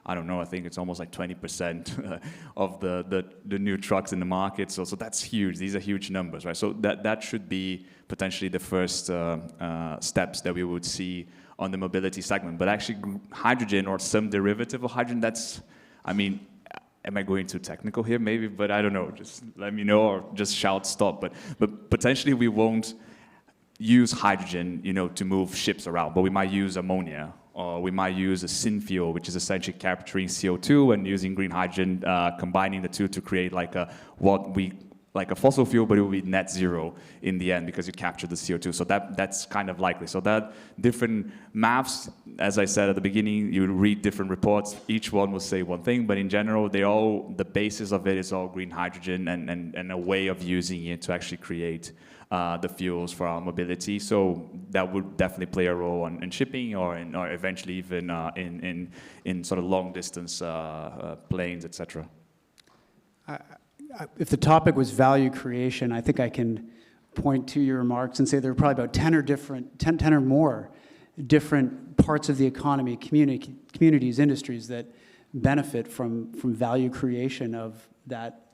I don't know, I think it's almost like 20% of the new trucks in the market. So that's huge. These are huge numbers, right? So that should be potentially the first steps that we would see on the mobility segment. But actually hydrogen or some derivative of hydrogen, am I going too technical here? Maybe, but I don't know. Just let me know or just shout stop. But potentially we won't use hydrogen, to move ships around, but we might use ammonia. Or we might use a synfuel, which is essentially capturing CO2 and using green hydrogen, combining the two to create like what we like a fossil fuel, but it will be net zero in the end because you capture the CO2. So that's kind of likely. So that different maths, as I said at the beginning, you read different reports. Each one will say one thing, but in general, the basis of it is all green hydrogen and a way of using it to actually create the fuels for our mobility. So that would definitely play a role in shipping or eventually even in sort of long distance planes, etc. If the topic was value creation, I think I can point to your remarks and say there are probably about 10 or more different parts of the economy, communities, industries that benefit from value creation of that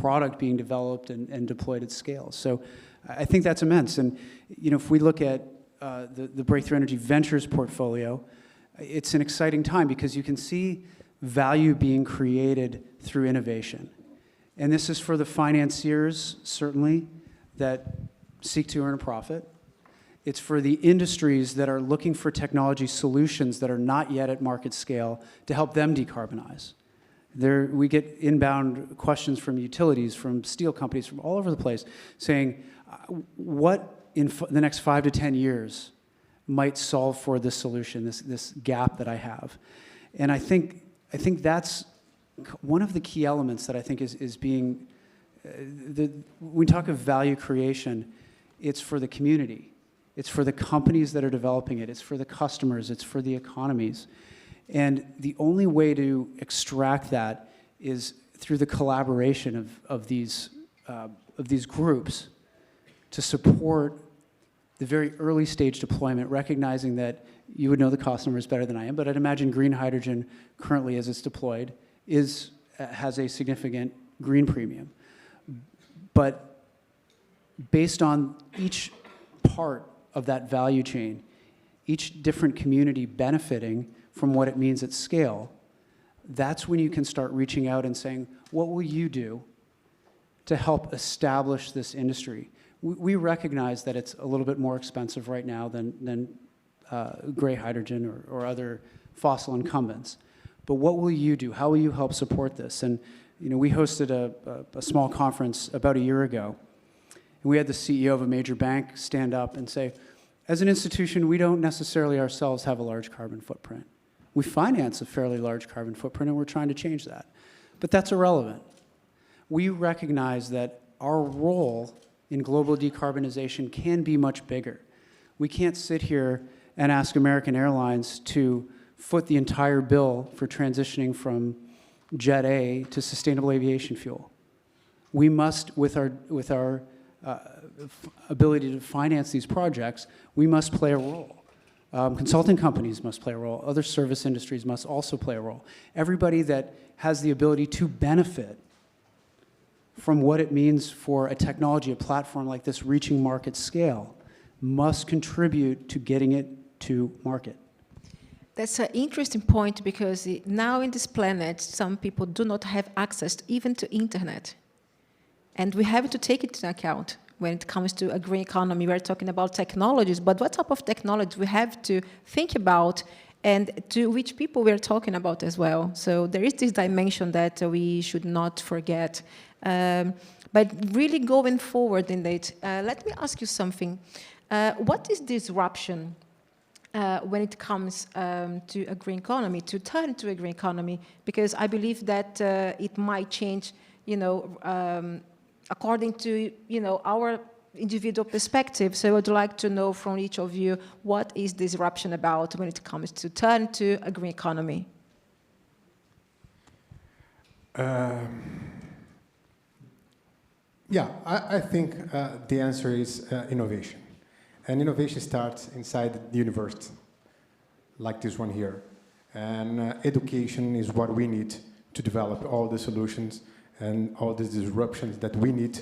product being developed and deployed at scale. So I think that's immense. And if we look at the Breakthrough Energy Ventures portfolio, it's an exciting time because you can see value being created through innovation. And this is for the financiers, certainly, that seek to earn a profit. It's for the industries that are looking for technology solutions that are not yet at market scale to help them decarbonize. We get inbound questions from utilities, from steel companies, from all over the place, saying, what in the next 5 to 10 years might solve for this solution, this gap that I have? And I think that's one of the key elements that I think is being, when we talk of value creation, it's for the community. It's for the companies that are developing it. It's for the customers. It's for the economies. And the only way to extract that is through the collaboration of these groups to support the very early stage deployment, recognizing that you would know the cost numbers better than I am, but I'd imagine green hydrogen currently as it's deployed has a significant green premium. But based on each part of that value chain, each different community benefiting from what it means at scale, that's when you can start reaching out and saying, what will you do to help establish this industry? We recognize that it's a little bit more expensive right now than gray hydrogen or other fossil incumbents. But what will you do? How will you help support this? And we hosted a small conference about a year ago, and we had the CEO of a major bank stand up and say, as an institution, we don't necessarily ourselves have a large carbon footprint. We finance a fairly large carbon footprint, and we're trying to change that. But that's irrelevant. We recognize that our role in global decarbonization can be much bigger. We can't sit here and ask American Airlines to foot the entire bill for transitioning from Jet A to sustainable aviation fuel. We must, with our ability to finance these projects, we must play a role. Consulting companies must play a role. Other service industries must also play a role. Everybody that has the ability to benefit from what it means for a technology, a platform like this reaching market scale, must contribute to getting it to market. That's an interesting point because now in this planet, some people do not have access even to internet. And we have to take it into account when it comes to a green economy. We're talking about technologies, but what type of technology we have to think about and to which people we're talking about as well. So there is this dimension that we should not forget. But really going forward in that, let me ask you something. What is disruption when it comes to a green economy, to turn to a green economy? Because I believe that it might change, according to, our individual perspective. So I'd like to know from each of you, what is disruption about when it comes to turn to a green economy? Yeah, I think the answer is innovation. And innovation starts inside the university, like this one here. And education is what we need to develop all the solutions and all the disruptions that we need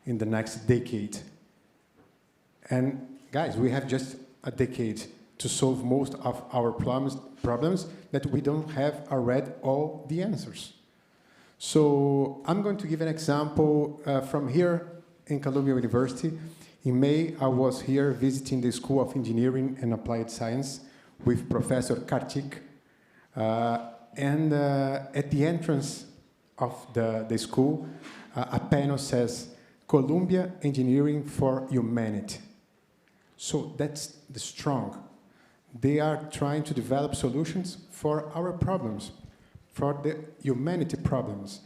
in the next decade. And guys, we have just a decade to solve most of our problems that we don't have already all the answers. So I'm going to give an example from here in Columbia University. In May, I was here visiting the School of Engineering and Applied Science with Professor Kartik. At the entrance of the school, a panel says, Columbia Engineering for Humanity. So that's the strong. They are trying to develop solutions for our problems, for the humanity problems.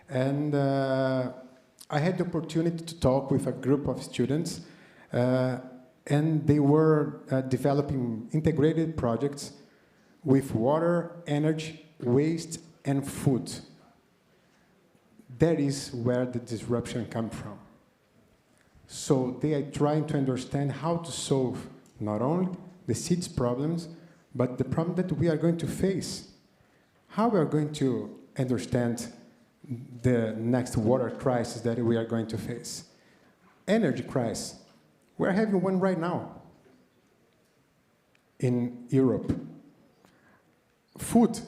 And I had the opportunity to talk with a group of students, and they were developing integrated projects with water, energy, waste, and food. That is where the disruption comes from. So they are trying to understand how to solve not only the city's problems, but the problem that we are going to face. How we are going to understand the next water crisis that we are going to face. Energy crisis. We're having one right now in Europe. Food.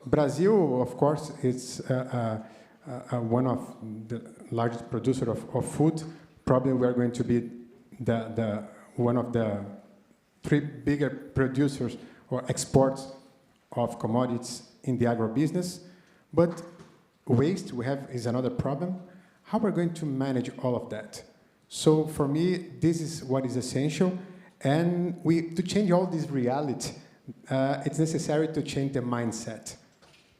Brazil, of course, is one of the largest producers of food. Probably we are going to be one of the 3 bigger producers or exports of commodities in the agribusiness. But waste is another problem. How we're going to manage all of that? So for me, this is what is essential. And to change all this reality, it's necessary to change the mindset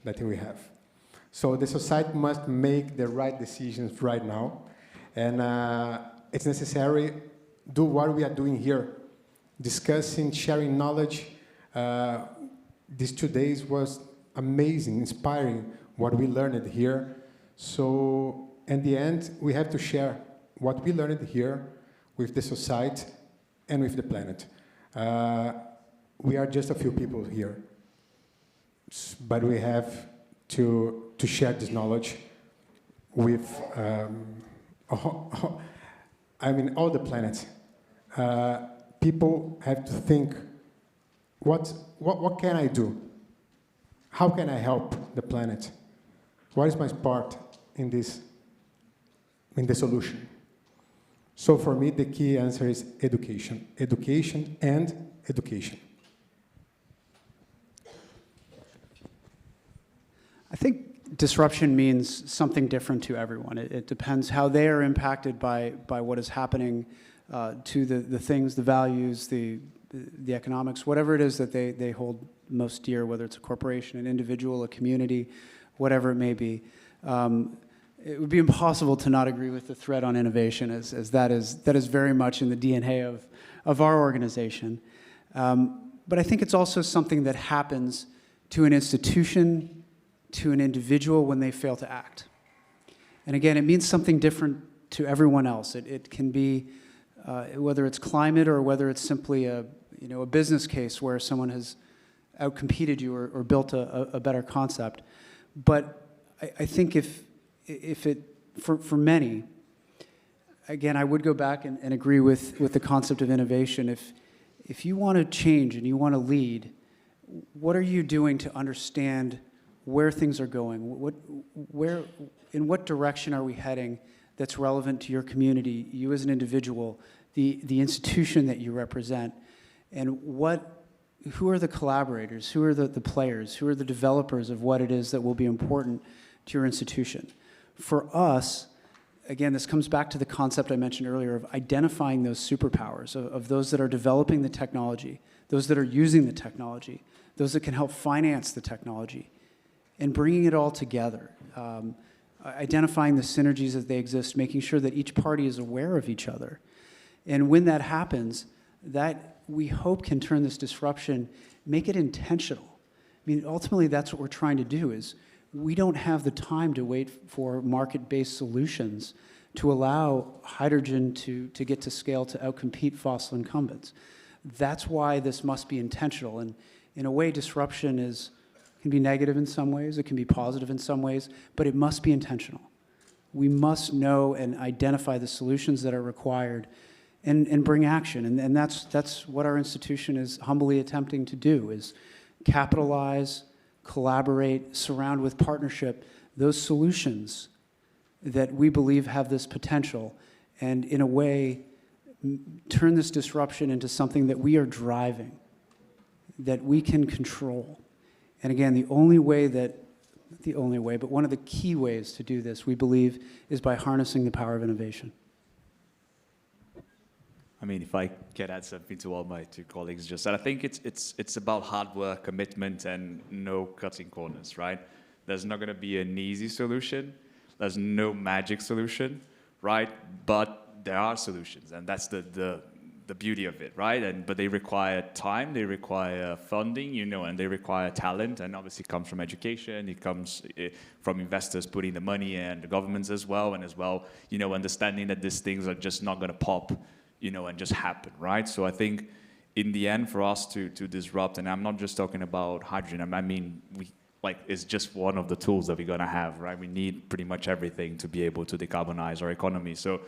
that we have. So the society must make the right decisions right now. And it's necessary do what we are doing here, discussing, sharing knowledge. These 2 days was amazing, inspiring, what we learned here. So in the end, we have to share what we learned here with the society and with the planet. We are just a few people here, but we have to share this knowledge with all the planet. People have to think, what can I do? How can I help the planet? What is my part in the solution? So for me, the key answer is education. Education and education. I think disruption means something different to everyone. It depends how they are impacted by what is happening to the things, the values, the economics, whatever it is that they hold most dear, whether it's a corporation, an individual, a community, whatever it may be. It would be impossible to not agree with the thread on innovation, as that is very much in the DNA of our organization. But I think it's also something that happens to an institution, to an individual when they fail to act. And again, it means something different to everyone else. It can be, whether it's climate or whether it's simply a business case where someone has outcompeted you or built a better concept. But I think for many, again, I would go back and agree with the concept of innovation. If you want to change and you want to lead, what are you doing to understand where things are going? In what direction are we heading that's relevant to your community, you as an individual, the institution that you represent, and who are the collaborators, who are the players, who are the developers of what it is that will be important to your institution? For us, again, this comes back to the concept I mentioned earlier of identifying those superpowers, of those that are developing the technology, those that are using the technology, those that can help finance the technology, and bringing it all together, identifying the synergies that they exist, making sure that each party is aware of each other. And when that happens, that we hope can turn this disruption, make it intentional. I mean, ultimately, that's what we're trying to do is we don't have the time to wait for market-based solutions to allow hydrogen to get to scale to outcompete fossil incumbents. That's why this must be intentional. And in a way, disruption can be negative in some ways, it can be positive in some ways, but it must be intentional. We must know and identify the solutions that are required and bring action. And that's what our institution is humbly attempting to do, is capitalize, collaborate, surround with partnership those solutions that we believe have this potential, and in a way, turn this disruption into something that we are driving, that we can control. And again, the only way that the only way, but one of the key ways to do this, we believe, is by harnessing the power of innovation. I mean, if I can add something to all my two colleagues just said, I think it's about hard work, commitment, and no cutting corners, right? There's not going to be an easy solution. There's no magic solution, right? But there are solutions, and that's the beauty of it, right? But they require time, they require funding, and they require talent, and obviously it comes from education, it comes from investors putting the money in, the governments as well, and understanding that these things are just not going to pop, and just happen, right? So I think in the end, for us to disrupt, and I'm not just talking about hydrogen, I mean, it's just one of the tools that we're going to have, right? We need pretty much everything to be able to decarbonize our economy. So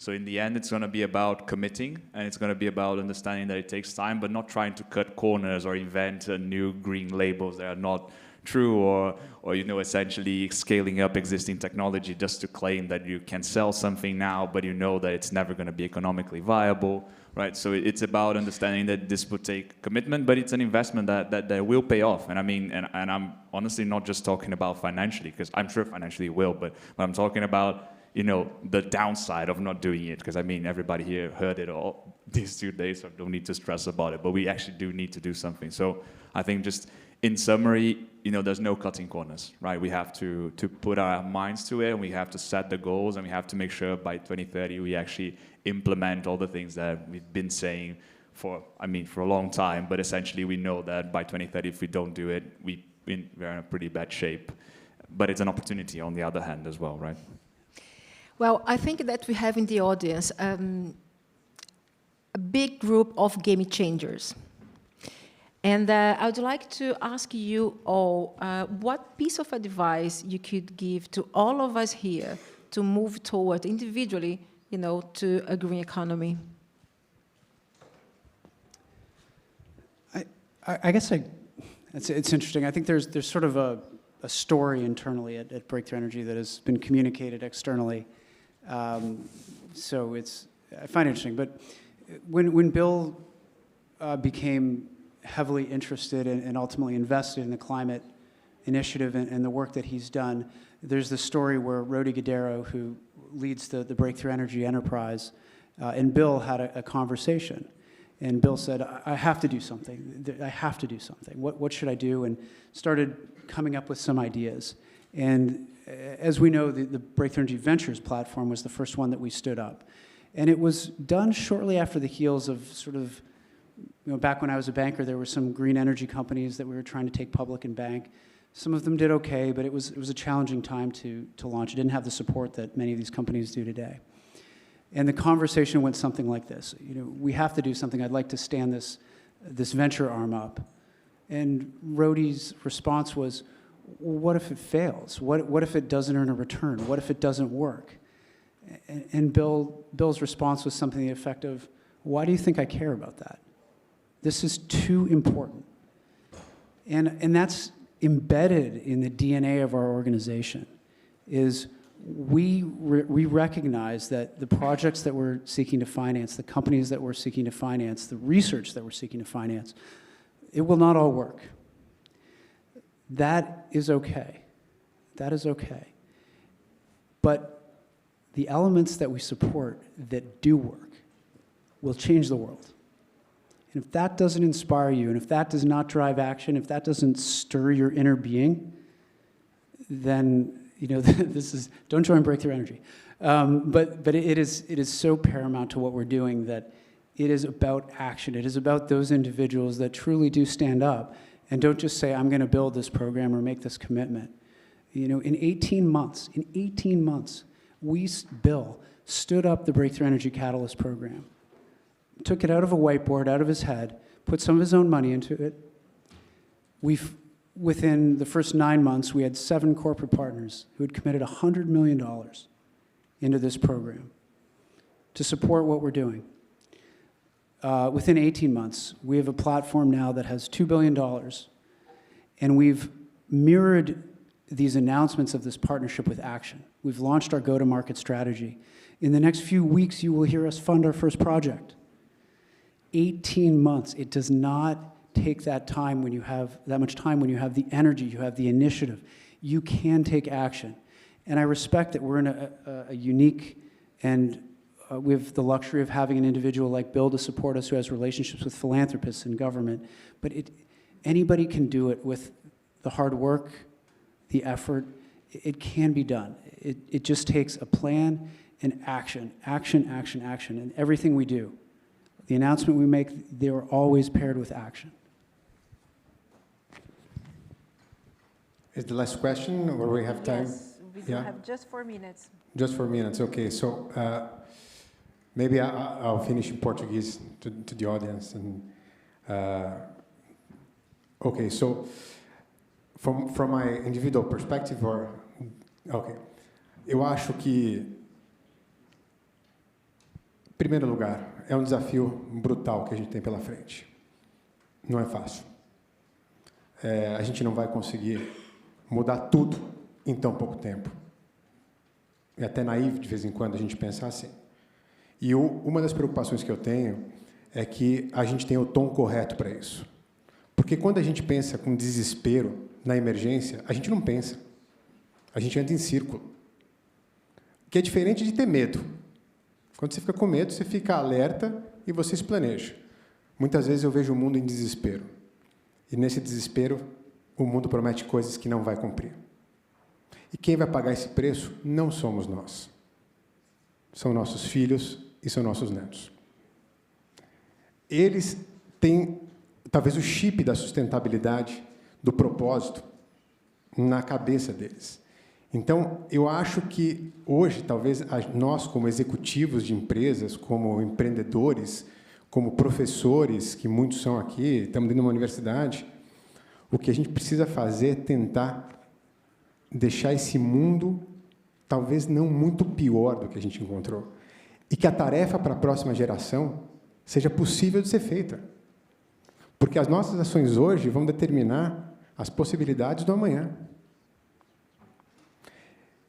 in the end, it's going to be about committing, and it's going to be about understanding that it takes time, but not trying to cut corners or invent new green labels that are not true, or essentially scaling up existing technology just to claim that you can sell something now, but that it's never going to be economically viable, right? So it's about understanding that this would take commitment, but it's an investment that will pay off. And I mean, and I'm honestly not just talking about financially, because I'm sure financially it will, but I'm talking about the downside of not doing it, because I mean, everybody here heard it all these 2 days, so don't need to stress about it, but we actually do need to do something. So I think just in summary, there's no cutting corners, right? We have to put our minds to it, and we have to set the goals, and we have to make sure by 2030 we actually implement all the things that we've been saying for a long time, but essentially we know that by 2030, if we don't do it, we're in a pretty bad shape. But it's an opportunity on the other hand as well, right? Well, I think that we have in the audience a big group of game changers. And I would like to ask you all, what piece of advice you could give to all of us here to move toward individually, to a green economy? I guess it's interesting. I think there's sort of a story internally at Breakthrough Energy that has been communicated externally. So I find it interesting. But when Bill became heavily interested and ultimately invested in the climate initiative and the work that he's done, there's the story where Rody Gadero, who leads the Breakthrough Energy enterprise, and Bill had a conversation. And Bill said, I have to do something. I have to do something. What should I do? And started coming up with some ideas. And as we know, the Breakthrough Energy Ventures platform was the first one that we stood up. And it was done shortly after the heels of sort of, back when I was a banker, there were some green energy companies that we were trying to take public and bank. Some of them did okay, but it was a challenging time to launch. It didn't have the support that many of these companies do today. And the conversation went something like this. We have to do something. I'd like to stand this venture arm up. And Rody's response was, well, what if it fails? What if it doesn't earn a return? What if it doesn't work? And Bill's response was something to the effect of, why do you think I care about that? This is too important. And that's embedded in the DNA of our organization, is we recognize that the projects that we're seeking to finance, the companies that we're seeking to finance, the research that we're seeking to finance, it will not all work. That is okay. That is okay. But the elements that we support that do work will change the world. And if that doesn't inspire you, and if that does not drive action, if that doesn't stir your inner being, then don't join Breakthrough Energy. But it is so paramount to what we're doing that it is about action. It is about those individuals that truly do stand up and don't just say, I'm going to build this program or make this commitment. In 18 months, Bill stood up the Breakthrough Energy Catalyst program, took it out of a whiteboard, out of his head, put some of his own money into it. Within the first 9 months, we had 7 corporate partners who had committed $100 million into this program to support what we're doing. Within 18 months, we have a platform now that has $2 billion, and we've mirrored these announcements of this partnership with action. We've launched our go-to-market strategy. In the next few weeks, you will hear us fund our first project. 18 months. It does not take that time when you have that much time, when you have the energy, you have the initiative. you can take action. And I respect that we're in a unique and we have the luxury of having an individual like Bill to support us who has relationships with philanthropists and government. But anybody can do it with the hard work, the effort. It can be done. It just takes a plan and action, action, action, action. And everything we do, the announcement we make, they are always paired with action. Is the last question, or we have time? Yes, we do have just 4 minutes. Just 4 minutes, okay. So maybe I'll finish in Portuguese to the audience. And, okay, so from my individual perspective, okay, eu acho que, em primeiro lugar, é um desafio brutal que a gente tem pela frente. Não é fácil. A gente não vai conseguir mudar tudo em tão pouco tempo. É até naíve, de vez em quando, a gente pensar assim. E uma das preocupações que eu tenho é que a gente tenha o tom correto para isso. Porque quando a gente pensa com desespero na emergência, a gente não pensa. A gente anda em círculo. Que é diferente de ter medo. Quando você fica com medo, você fica alerta e você se planeja. Muitas vezes eu vejo o mundo em desespero. E nesse desespero, o mundo promete coisas que não vai cumprir. E quem vai pagar esse preço não somos nós. São nossos filhos e são nossos netos. Eles têm, talvez, o chip da sustentabilidade, do propósito, na cabeça deles. Então, eu acho que, hoje, talvez, nós, como executivos de empresas, como empreendedores, como professores, que muitos são aqui, estamos dentro de uma universidade, o que a gente precisa fazer é tentar deixar esse mundo, talvez não muito pior do que a gente encontrou, e que a tarefa para a próxima geração seja possível de ser feita. Porque as nossas ações hoje vão determinar as possibilidades do amanhã.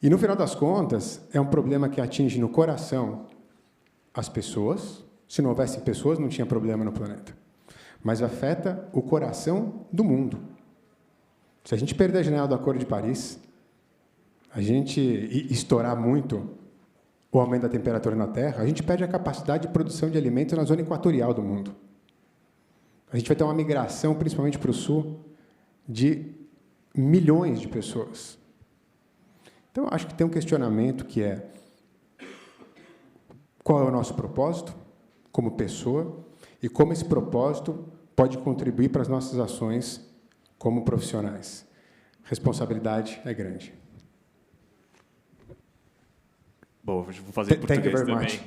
E, no final das contas, é um problema que atinge no coração as pessoas. Se não houvesse pessoas, não tinha problema no planeta. Mas afeta o coração do mundo. Se a gente perder a janela do Acordo de Paris, a gente estourar muito o aumento da temperatura na Terra, a gente perde a capacidade de produção de alimentos na zona equatorial do mundo. A gente vai ter uma migração, principalmente para o sul, de milhões de pessoas. Então, eu acho que tem um questionamento que é: qual é o nosso propósito como pessoa e como esse propósito pode contribuir para as nossas ações como profissionais. Responsabilidade é grande. Bom, vou fazer em português também.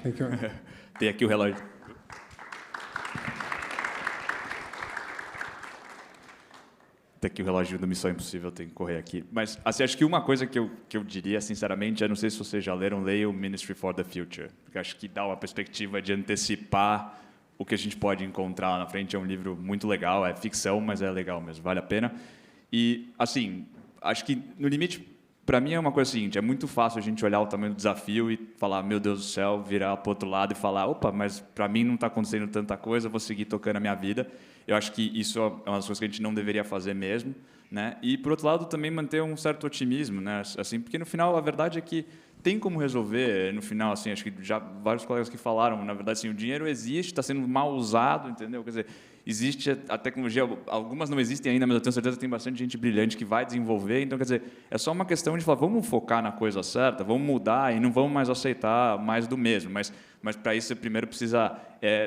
Tem aqui o relógio. Tem aqui o relógio do Missão Impossível, tem que correr aqui. Mas, assim, acho que uma coisa que eu diria, sinceramente, não sei se vocês já leram, leiam Ministry for the Future, porque acho que dá uma perspectiva de antecipar o que a gente pode encontrar lá na frente. É um livro muito legal, é ficção, mas é legal mesmo, vale a pena. E, assim, acho que, no limite, para mim é uma coisa seguinte: é muito fácil a gente olhar o tamanho do desafio e falar, meu Deus do céu, virar para o outro lado e falar, opa, mas para mim não está acontecendo tanta coisa, vou seguir tocando a minha vida. Eu acho que isso é uma das coisas que a gente não deveria fazer mesmo, né? E, por outro lado, também manter um certo otimismo, né? Assim, porque, no final, a verdade é que tem como resolver. No final, assim, acho que já vários colegas que falaram, na verdade, assim, o dinheiro existe, está sendo mal usado, entendeu? Quer dizer, existe a tecnologia, algumas não existem ainda, mas eu tenho certeza que tem bastante gente brilhante que vai desenvolver. Então, quer dizer, é só uma questão de falar, vamos focar na coisa certa, vamos mudar e não vamos mais aceitar mais do mesmo. Mas para isso, você primeiro precisa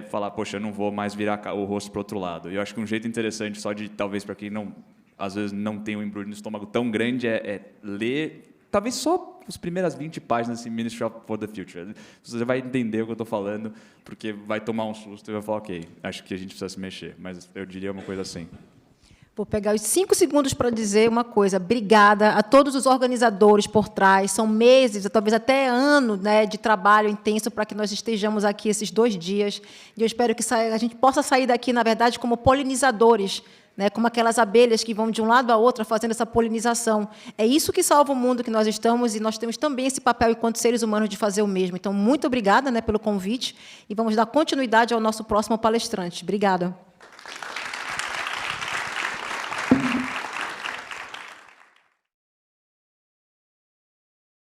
falar, poxa, eu não vou mais virar o rosto para o outro lado. E eu acho que um jeito interessante, só de, talvez, para quem não, às vezes não tem um embrulho no estômago tão grande, é ler, talvez só as primeiras 20 páginas desse Ministry for the Future. Você vai entender o que eu estou falando, porque vai tomar um susto e vai falar, ok, acho que a gente precisa se mexer. Mas eu diria uma coisa assim. Vou pegar os 5 segundos para dizer uma coisa. Obrigada a todos os organizadores por trás. São meses, talvez até ano, né, de trabalho intenso para que nós estejamos aqui esses 2 dias. E eu espero que a gente possa sair daqui, na verdade, como polinizadores, né, como aquelas abelhas que vão de um lado a outro fazendo essa polinização. É isso que salva o mundo que nós estamos, e nós temos também esse papel, enquanto seres humanos, de fazer o mesmo. Então, muito obrigada, né, pelo convite, e vamos dar continuidade ao nosso próximo palestrante. Obrigada.